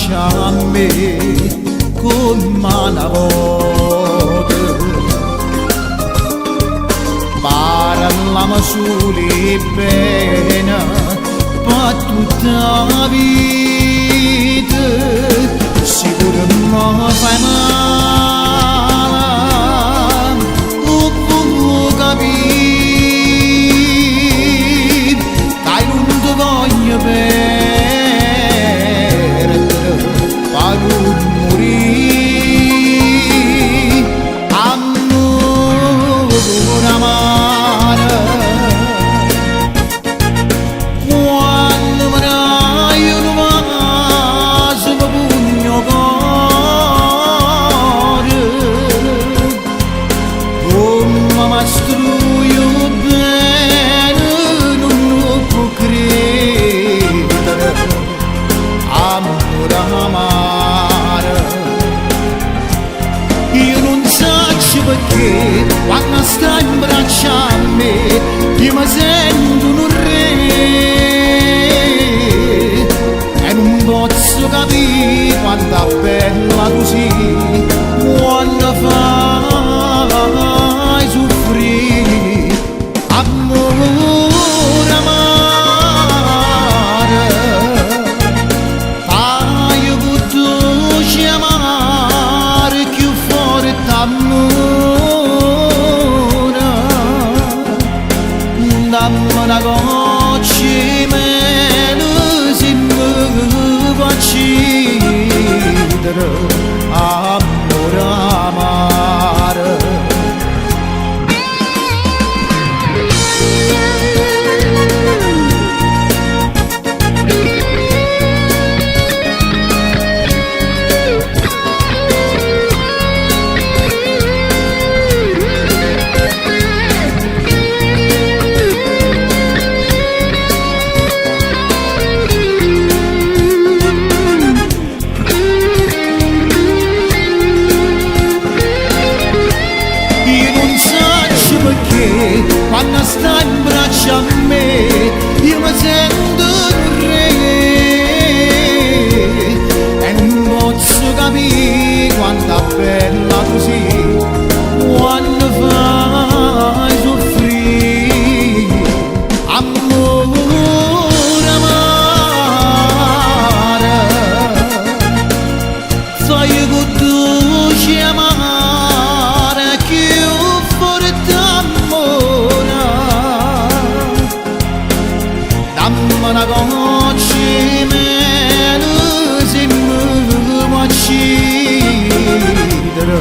braccia a me come una volta. Parliamo soli bene per tutta la vita, sicuro non fai male, lo può capire, che non ti voglio perdere, per non morire, amore amare. Quando mi dai un vaso per il mio cuore, come mi struio bene, non lo può credere, amore amare. Io non so perché quando stai in braccio a me io mi sento un re e non posso capire quanta bella tu sei quando fai soffrire, amore amare. Fai potuto amare più forte amore, dammi una goccia di mele se mi fa uccidere, amore amare. Quando stai in braccio a me io mi sento un re e non posso capire quanta bella tu sei quando fai soffrire, amore amare. Fai potuto amare più forte amore, dammi una goccia di mele se mi fa uccidere,